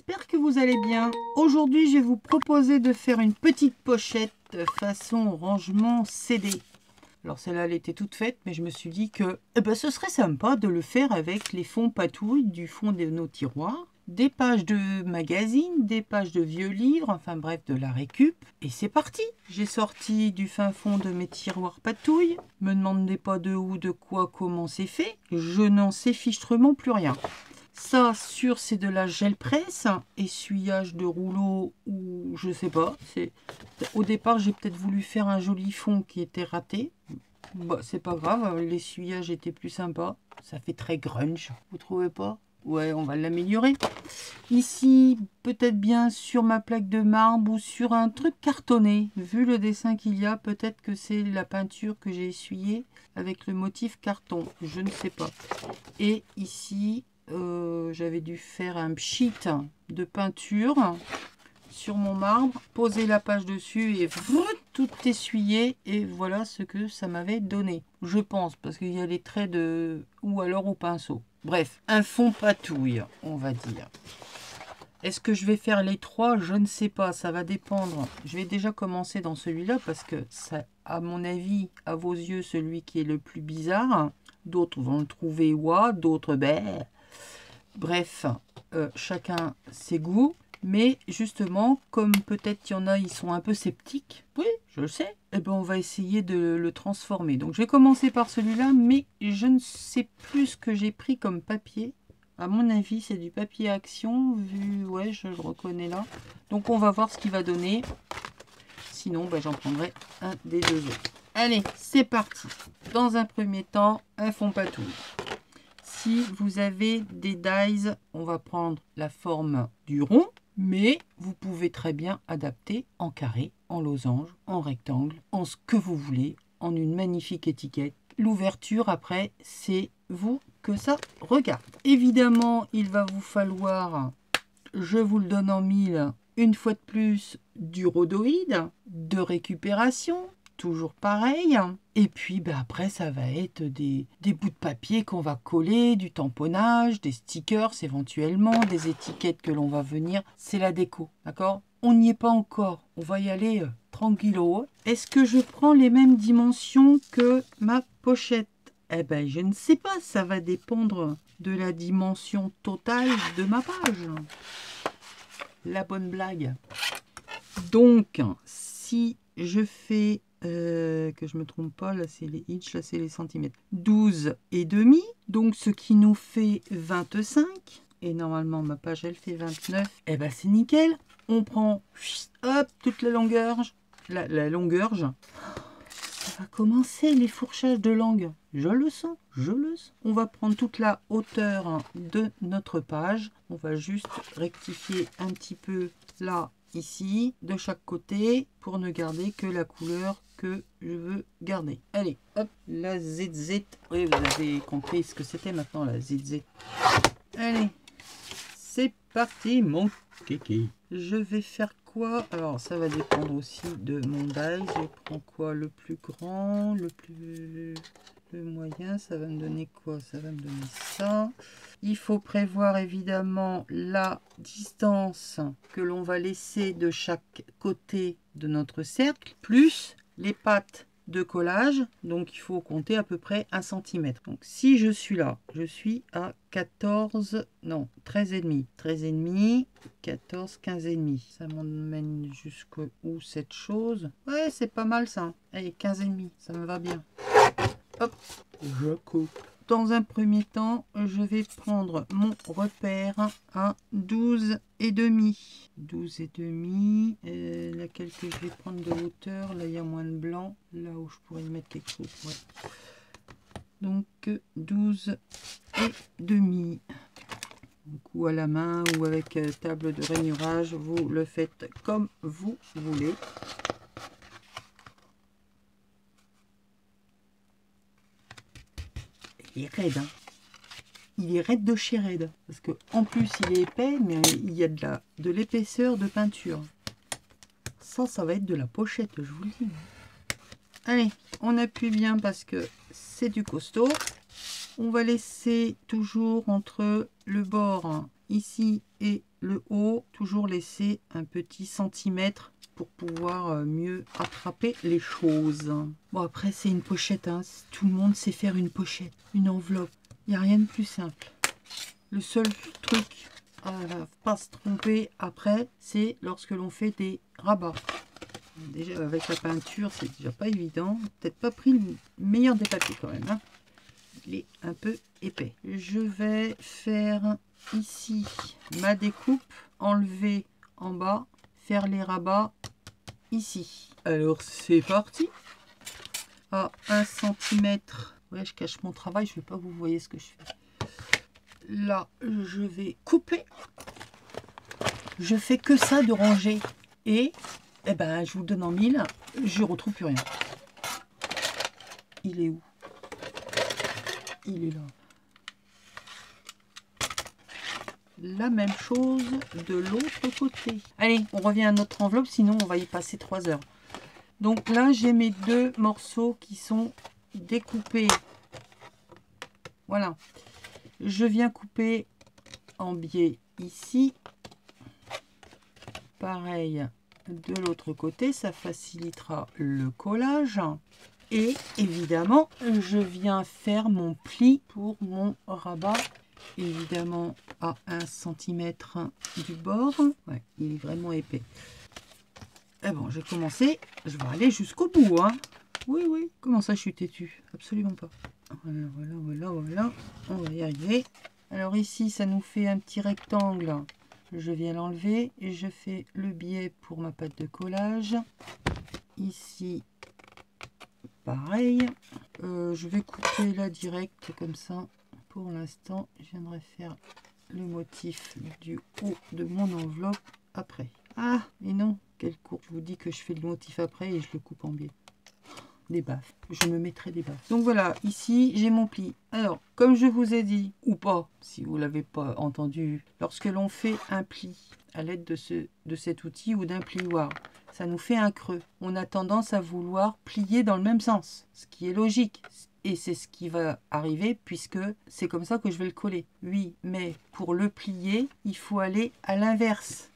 j'espère que vous allez bien. Aujourd'hui, je vais vous proposer de faire une petite pochette façon rangement CD. Alors celle-là, elle était toute faite, mais je me suis dit que ce serait sympa de le faire avec les fonds patouilles du fond de nos tiroirs, des pages de magazines, des pages de vieux livres, enfin bref, de la récup. Et c'est parti! J'ai sorti du fin fond de mes tiroirs patouilles. Me demandez pas de où, de quoi, comment c'est fait. Je n'en sais fichtrement plus rien. Ça, c'est de la gel presse, essuyage de rouleau ou je sais pas. Au départ, j'ai peut-être voulu faire un joli fond qui était raté. Bah, c'est pas grave, l'essuyage était plus sympa. Ça fait très grunge, vous trouvez pas? Ouais, on va l'améliorer. Ici, peut-être bien sur ma plaque de marbre ou sur un truc cartonné. Vu le dessin qu'il y a, peut-être que c'est la peinture que j'ai essuyée avec le motif carton. Je ne sais pas. Et ici, j'avais dû faire un pchit de peinture sur mon marbre, poser la page dessus et tout essuyer, et voilà ce que ça m'avait donné, je pense, parce qu'il y a les traits de ou alors au pinceau. Bref, un fond patouille, on va dire. Est-ce que je vais faire les trois? Je ne sais pas, ça va dépendre. Je vais déjà commencer dans celui-là parce que ça, à mon avis, à vos yeux, celui qui est le plus bizarre. D'autres vont le trouver ouah, d'autres ben. Bref, chacun ses goûts. Mais justement, comme peut-être il y en a, ils sont un peu sceptiques. Oui, je le sais. Eh ben, on va essayer de le transformer. Donc, je vais commencer par celui-là, mais je ne sais plus ce que j'ai pris comme papier. À mon avis, c'est du papier Action, vu, ouais, je le reconnais là. Donc, on va voir ce qu'il va donner. Sinon, ben, j'en prendrai un des deux autres. Allez, c'est parti. Dans un premier temps, un fond patouille. Si vous avez des dies, on va prendre la forme du rond, mais vous pouvez très bien adapter en carré, en losange, en rectangle, en ce que vous voulez, en une magnifique étiquette. L'ouverture, après, c'est vous que ça regarde. Évidemment, il va vous falloir, je vous le donne en mille, une fois de plus, du rhodoïde, de récupération, toujours pareil. Et puis après, ça va être des bouts de papier qu'on va coller, du tamponnage, des stickers éventuellement, des étiquettes que l'on va venir. C'est la déco, d'accord? On n'y est pas encore. On va y aller tranquillo. Est-ce que je prends les mêmes dimensions que ma pochette? Eh ben, je ne sais pas. Ça va dépendre de la dimension totale de ma page. La bonne blague. Donc, si je fais, que je me trompe pas, là c'est les inches, là c'est les centimètres, 12 et demi, donc ce qui nous fait 25, et normalement ma page elle fait 29, et ben c'est nickel. On prend, hop, toute la longueur, la longueur, ça va commencer les fourchages de langue, je le sens, je le sens. On va prendre toute la hauteur de notre page, on va juste rectifier un petit peu là, ici, de chaque côté, pour ne garder que la couleur que je veux garder. Allez, hop, la ZZ. Oui, vous avez compris ce que c'était maintenant, la ZZ. Allez, c'est parti, mon kéké. Je vais faire quoi? Alors, ça va dépendre aussi de mon die. Je prends quoi? Le plus grand, le moyen, ça va me donner quoi? Ça va me donner ça. Il faut prévoir évidemment la distance que l'on va laisser de chaque côté de notre cercle, plus les pattes de collage. Donc il faut compter à peu près 1 cm. Donc si je suis là, je suis à 14, non, 13,5. 13,5, 14, 15,5. Ça m'emmène jusqu'où cette chose? Ouais, c'est pas mal ça. Allez, 15,5, ça me va bien. Hop, je coupe. Dans un premier temps, je vais prendre mon repère à 12 et demi. 12 et demi. Laquelle que je vais prendre de hauteur? Là, il y a moins de blanc. Là où je pourrais y mettre quelque chose. Ouais. Donc, 12 et demi. Ou à la main ou avec table de rainurage, vous le faites comme vous voulez. Il est raide, hein. Il est raide de chez raide. Parce que en plus, il est épais, mais il y a de l'épaisseur de peinture. Ça va être de la pochette, je vous le dis. Allez, on appuie bien parce que c'est du costaud. On va laisser toujours entre le bord ici et le haut, toujours laisser un petit centimètre pour pouvoir mieux attraper les choses. Bon, après, c'est une pochette, hein. Tout le monde sait faire une pochette, une enveloppe. Il n'y a rien de plus simple. Le seul truc à ne pas se tromper après, c'est lorsque l'on fait des rabats. Déjà, avec la peinture, c'est déjà pas évident. Peut-être pas pris le meilleur des papiers quand même, hein. Il est un peu épais. Je vais faire ici ma découpe, enlever en bas, faire les rabats ici. Alors c'est parti. À 1 cm. Ouais, je cache mon travail, je ne veux pas que vous voyez ce que je fais. Là, je vais couper. Je fais que ça de ranger. Et eh ben, je vous le donne en mille, je retrouve plus rien. Il est où? Il est là. La même chose de l'autre côté. Allez, on revient à notre enveloppe, sinon on va y passer 3 heures. Donc là, j'ai mes 2 morceaux qui sont découpés. Voilà. Je viens couper en biais ici. Pareil de l'autre côté, ça facilitera le collage. Et évidemment, je viens faire mon pli pour mon rabat. Évidemment à 1 cm du bord. Ouais, il est vraiment épais. Et bon, j'ai commencé. Je vais aller jusqu'au bout, hein. Oui, oui. Comment ça, je suis têtue? Absolument pas. Voilà, voilà, voilà, voilà. On va y arriver. Alors ici, ça nous fait un petit rectangle. Je viens l'enlever et je fais le biais pour ma pâte de collage. Ici, pareil. Je vais couper là direct comme ça. Pour l'instant, je viendrai faire le motif du haut de mon enveloppe après. Ah, mais non, quelle courbe. Je vous dis que je fais le motif après et je le coupe en biais. Des baffes. Je me mettrai des baffes. Donc voilà, ici, j'ai mon pli. Alors, comme je vous ai dit, ou pas, si vous ne l'avez pas entendu, lorsque l'on fait un pli à l'aide de cet outil ou d'un plioir, ça nous fait un creux. On a tendance à vouloir plier dans le même sens, ce qui est logique. Et c'est ce qui va arriver puisque c'est comme ça que je vais le coller. Oui, mais pour le plier, il faut aller à l'inverse.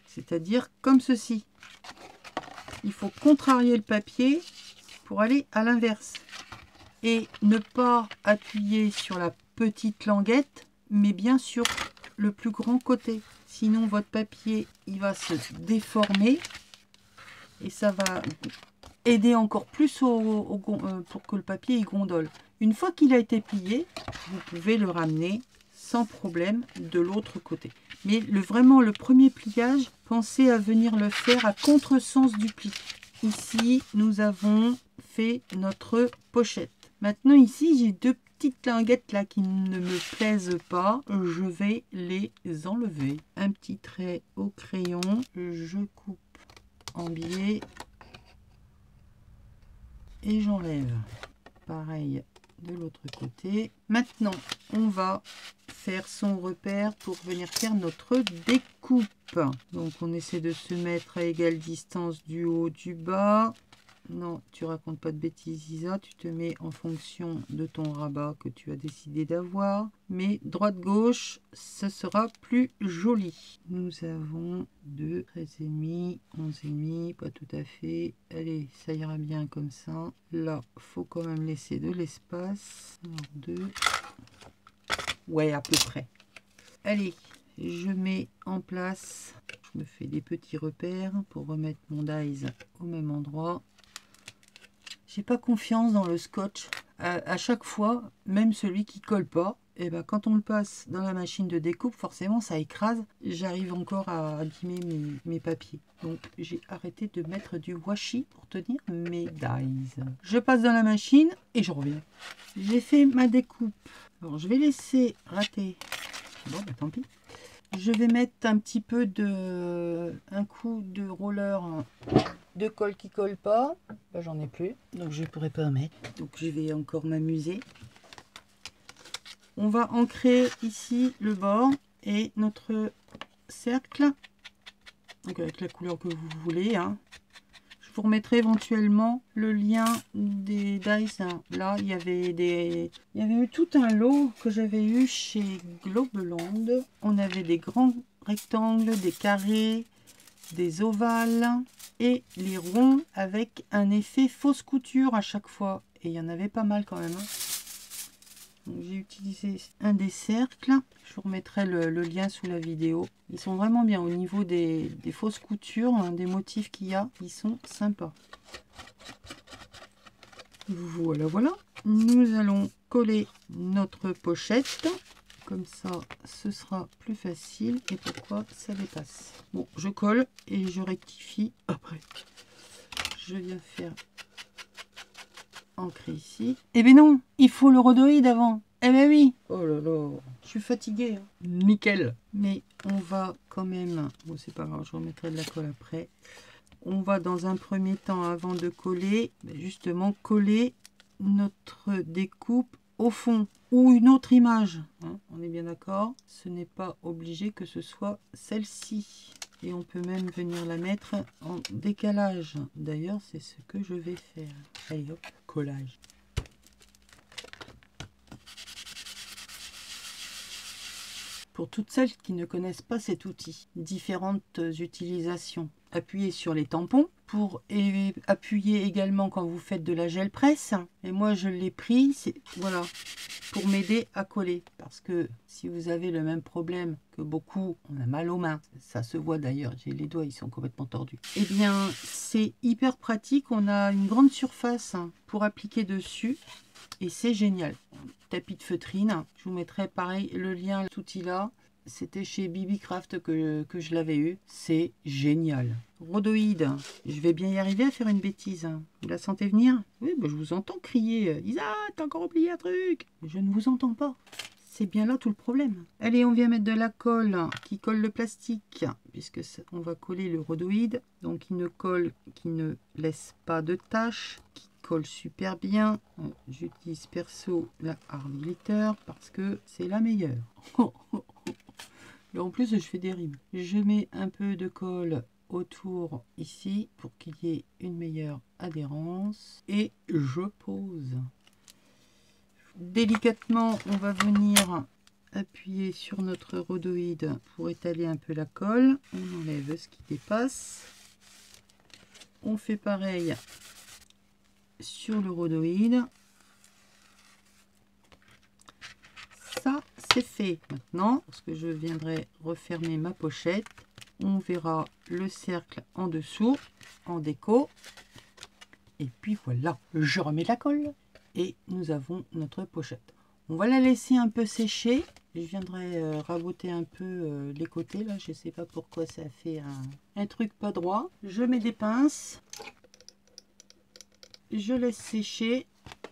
C'est-à-dire comme ceci. Il faut contrarier le papier pour aller à l'inverse. Et ne pas appuyer sur la petite languette, mais bien sur le plus grand côté. Sinon, votre papier, il va se déformer. Et ça va aider encore plus pour que le papier il gondole. Une fois qu'il a été plié, vous pouvez le ramener sans problème de l'autre côté. Mais vraiment le premier pliage, pensez à venir le faire à contresens du pli. Ici, nous avons fait notre pochette. Maintenant ici, j'ai 2 petites linguettes là qui ne me plaisent pas. Je vais les enlever. Un petit trait au crayon. Je coupe en biais. Et j'enlève. Pareil de l'autre côté. Maintenant, on va faire son repère pour venir faire notre découpe. Donc, on essaie de se mettre à égale distance du haut, du bas. Non, tu racontes pas de bêtises, Isa. Tu te mets en fonction de ton rabat que tu as décidé d'avoir. Mais droite-gauche, ça sera plus joli. Nous avons 2, 13,5, 11,5, pas tout à fait. Allez, ça ira bien comme ça. Là, faut quand même laisser de l'espace. 2. Ouais, à peu près. Allez, je mets en place. Je me fais des petits repères pour remettre mon dies au même endroit. J'ai pas confiance dans le scotch. À chaque fois, même celui qui colle pas, et ben quand on le passe dans la machine de découpe, forcément ça écrase. J'arrive encore à abîmer mes papiers. Donc j'ai arrêté de mettre du washi pour tenir mes dies. Je passe dans la machine et je reviens. J'ai fait ma découpe. Alors je vais laisser rater. Bon, bah tant pis. Je vais mettre un petit peu un coup de roller de colle qui colle pas. Ben, j'en ai plus, donc je pourrais pas en mettre. Donc je vais encore m'amuser. On va ancrer ici le bord et notre cercle. Donc avec la couleur que vous voulez, hein. Je vous remettrai éventuellement le lien des dies. Là, il y avait eu tout un lot que j'avais eu chez Globeland. On avait des grands rectangles, des carrés, des ovales et les ronds avec un effet fausse couture à chaque fois. Et il y en avait pas mal quand même. J'ai utilisé un des cercles. Je vous remettrai le lien sous la vidéo. Ils sont vraiment bien au niveau des fausses coutures, hein, des motifs qu'il y a. Ils sont sympas. Voilà, voilà. Nous allons coller notre pochette. Comme ça, ce sera plus facile. Et pourquoi ça dépasse? Bon, je colle et je rectifie après. Je viens faire ancrer ici. Eh ben non, il faut le rhodoïde avant. Eh ben oui. Oh là là, je suis fatiguée. Hein. Nickel. Mais on va quand même... Bon, c'est pas grave, je remettrai de la colle après. On va dans un premier temps, avant de coller, justement coller notre découpe au fond ou une autre image. Hein, on est bien d'accord. Ce n'est pas obligé que ce soit celle-ci. Et on peut même venir la mettre en décalage. D'ailleurs, c'est ce que je vais faire. Allez hop, collage. Pour toutes celles qui ne connaissent pas cet outil, différentes utilisations. Appuyez sur les tampons pour appuyer également quand vous faites de la gel presse. Et moi, je l'ai pris, voilà, pour m'aider à coller. Parce que si vous avez le même problème que beaucoup, on a mal aux mains. Ça se voit d'ailleurs, j'ai les doigts, ils sont complètement tordus. Eh bien, c'est hyper pratique. On a une grande surface pour appliquer dessus. Et c'est génial. Tapis de feutrine. Je vous mettrai pareil le lien, cet outil-là. C'était chez Bibi Craft que je l'avais eu. C'est génial. Rhodoïde. Je vais bien y arriver à faire une bêtise. Vous la sentez venir? Oui, bah, je vous entends crier. Isa, t'as encore oublié un truc. Je ne vous entends pas. C'est bien là tout le problème. Allez, on vient mettre de la colle qui colle le plastique. Puisque on va coller le rhodoïde. Donc une colle qui ne laisse pas de taches. Colle super bien. J'utilise perso la Hard Glitter parce que c'est la meilleure. Et en plus, je fais des rimes. Je mets un peu de colle autour ici pour qu'il y ait une meilleure adhérence. Et je pose. Délicatement, on va venir appuyer sur notre rhodoïde pour étaler un peu la colle. On enlève ce qui dépasse. On fait pareil sur le rhodoïde. Ça, c'est fait. Maintenant, lorsque je viendrai refermer ma pochette, on verra le cercle en dessous, en déco. Et puis voilà, je remets la colle. Et nous avons notre pochette. On va la laisser un peu sécher. Je viendrai raboter un peu les côtés. Là, je ne sais pas pourquoi ça fait un truc pas droit. Je mets des pinces. Je laisse sécher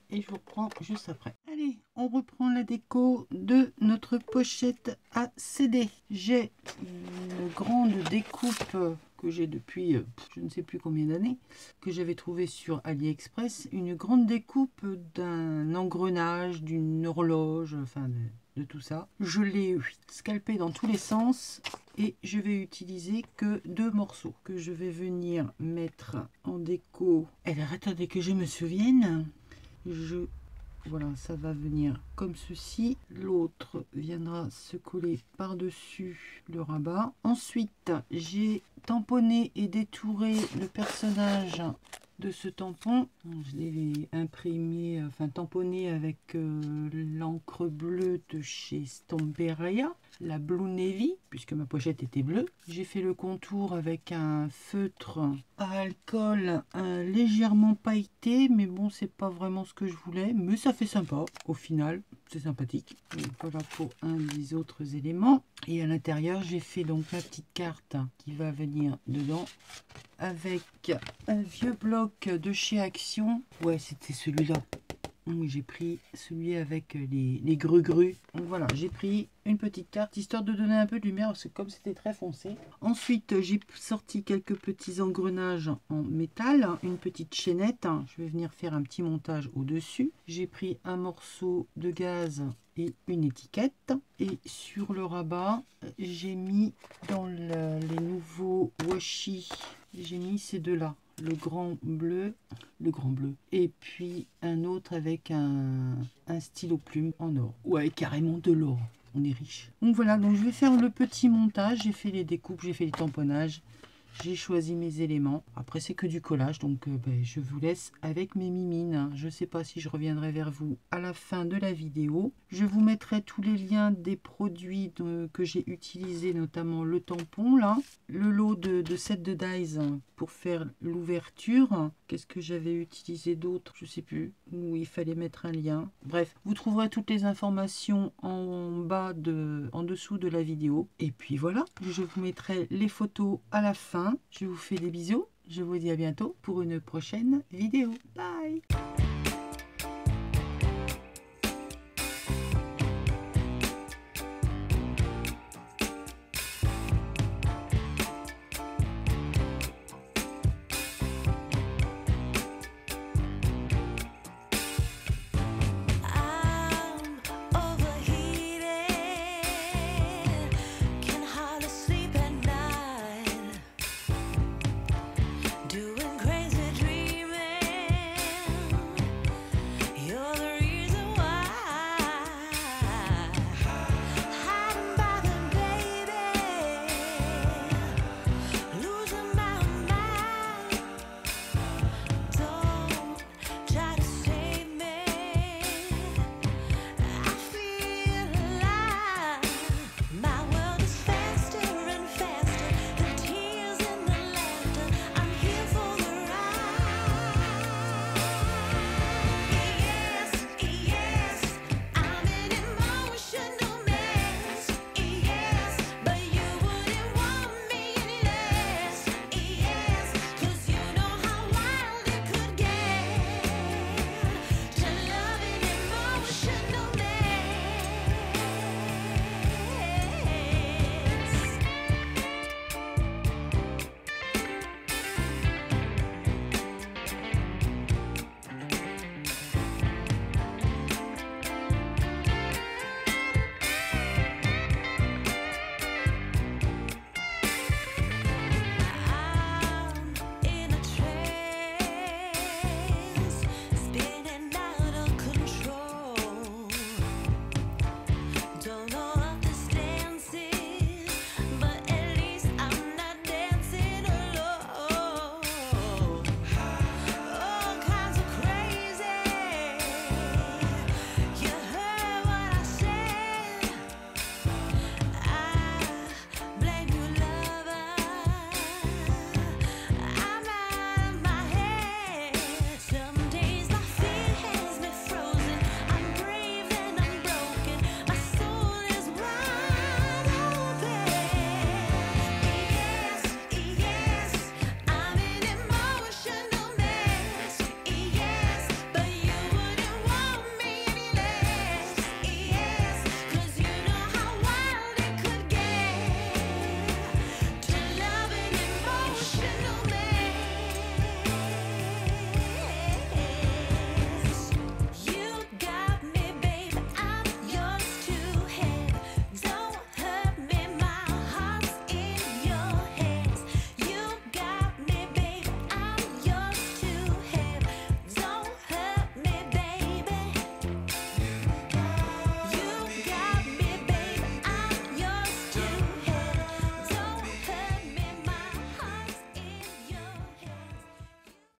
et je vous reprends juste après. Allez, on reprend la déco de notre pochette à CD. J'ai une grande découpe que j'ai depuis je ne sais plus combien d'années, que j'avais trouvé sur AliExpress. Une grande découpe d'un engrenage, d'une horloge, enfin de tout ça. Je l'ai scalpé dans tous les sens. Et je vais utiliser que 2 morceaux que je vais venir mettre en déco. Alors attendez que je me souvienne. Voilà, ça va venir comme ceci. L'autre viendra se coller par-dessus le rabat. Ensuite, j'ai tamponné et détouré le personnage de ce tampon. Je l'ai imprimé, enfin tamponné avec l'encre bleue de chez Stamperia, la Blue Navy, puisque ma pochette était bleue. J'ai fait le contour avec un feutre à alcool légèrement pailleté, mais bon, c'est pas vraiment ce que je voulais, mais ça fait sympa au final, c'est sympathique. Et voilà pour un des autres éléments. Et à l'intérieur, j'ai fait donc ma petite carte qui va venir dedans avec un vieux bloc de chez Action. Ouais, c'était celui-là. Oui, j'ai pris celui avec les gru-gru. Donc voilà, j'ai pris une petite carte histoire de donner un peu de lumière parce que comme c'était très foncé. Ensuite, j'ai sorti quelques petits engrenages en métal, une petite chaînette. Je vais venir faire un petit montage au-dessus. J'ai pris un morceau de gaz et une étiquette. Et sur le rabat, j'ai mis dans les nouveaux washi, j'ai mis ces deux-là. Le grand bleu, et puis un autre avec un stylo plume en or. Ouais, carrément de l'or. on est riche. Donc voilà, donc je vais faire le petit montage. J'ai fait les découpes, j'ai fait les tamponnages. J'ai choisi mes éléments. Après, c'est que du collage, donc je vous laisse avec mes mimines. Je ne sais pas si je reviendrai vers vous à la fin de la vidéo. Je vous mettrai tous les liens des produits que j'ai utilisés, notamment le tampon, là. Le lot de set de dies pour faire l'ouverture. Qu'est-ce que j'avais utilisé d'autre? Je ne sais plus. Où il fallait mettre un lien. Bref, vous trouverez toutes les informations en bas, en dessous de la vidéo. Et puis voilà, je vous mettrai les photos à la fin. Je vous fais des bisous. Je vous dis à bientôt pour une prochaine vidéo. Bye!